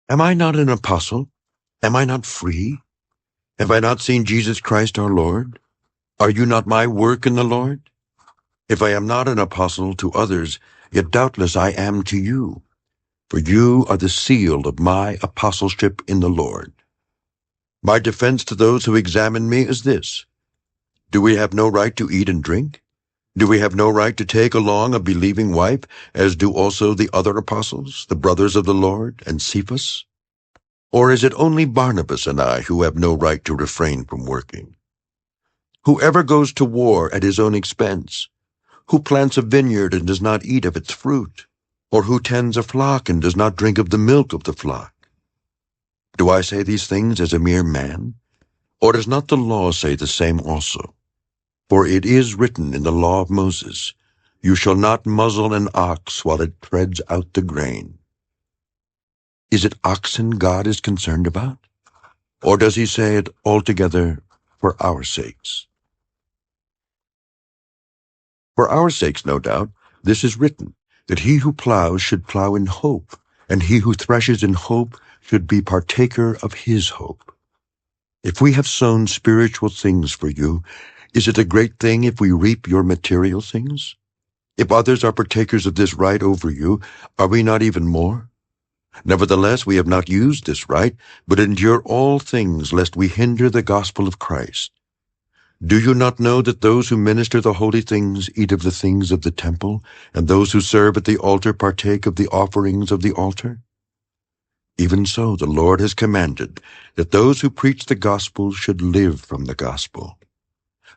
Am I not an apostle? Am I not free? Have I not seen Jesus Christ our Lord? Are you not my work in the Lord? If I am not an apostle to others, yet doubtless I am to you, for you are the seal of my apostleship in the Lord. My defense to those who examine me is this: do we have no right to eat and drink? Do we have no right to take along a believing wife, as do also the other apostles, the brothers of the Lord, and Cephas? Or is it only Barnabas and I who have no right to refrain from working? Whoever goes to war at his own expense, who plants a vineyard and does not eat of its fruit, or who tends a flock and does not drink of the milk of the flock? Do I say these things as a mere man? Or does not the law say the same also? For it is written in the law of Moses, "You shall not muzzle an ox while it treads out the grain." Is it oxen God is concerned about? Or does he say it altogether for our sakes? For our sakes, no doubt, this is written, that he who plows should plow in hope, and he who threshes in hope should be partaker of his hope. If we have sown spiritual things for you, is it a great thing if we reap your material things? If others are partakers of this right over you, are we not even more? Nevertheless, we have not used this right, but endure all things, lest we hinder the gospel of Christ. Do you not know that those who minister the holy things eat of the things of the temple, and those who serve at the altar partake of the offerings of the altar? Even so, the Lord has commanded that those who preach the gospel should live from the gospel.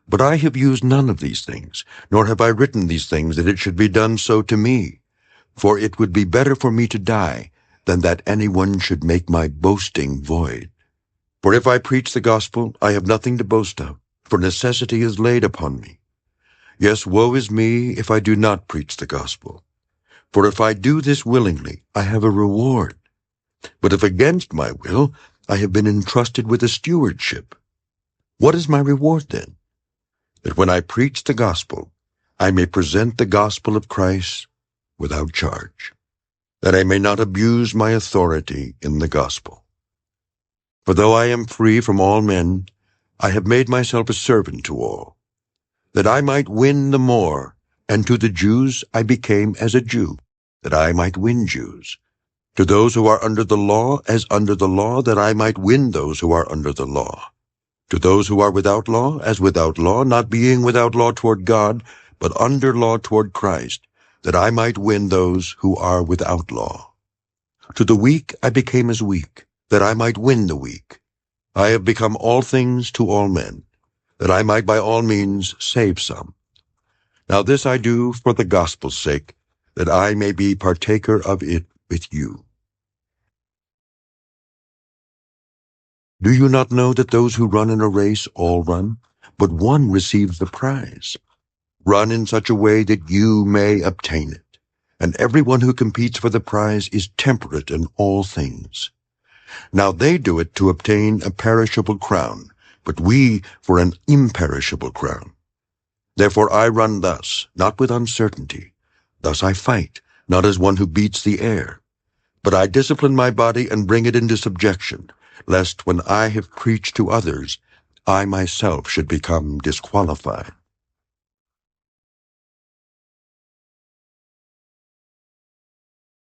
But I have used none of these things, nor have I written these things that it should be done so to me. For it would be better for me to die than that anyone should make my boasting void. For if I preach the gospel, I have nothing to boast of, for necessity is laid upon me. Yes, woe is me if I do not preach the gospel. For if I do this willingly, I have a reward. But if against my will, I have been entrusted with a stewardship. What is my reward then? That when I preach the gospel, I may present the gospel of Christ without charge, that I may not abuse my authority in the gospel. For though I am free from all men, I have made myself a servant to all, that I might win the more, and to the Jews I became as a Jew, that I might win Jews. To those who are under the law, as under the law, that I might win those who are under the law. To those who are without law, as without law, not being without law toward God, but under law toward Christ, that I might win those who are without law. To the weak I became as weak, that I might win the weak. I have become all things to all men, that I might by all means save some. Now this I do for the gospel's sake, that I may be partaker of it with you. Do you not know that those who run in a race all run, but one receives the prize? Run in such a way that you may obtain it. And everyone who competes for the prize is temperate in all things. Now they do it to obtain a perishable crown, but we for an imperishable crown. Therefore I run thus, not with uncertainty. Thus I fight, not as one who beats the air. But I discipline my body and bring it into subjection, lest when I have preached to others, I myself should become disqualified.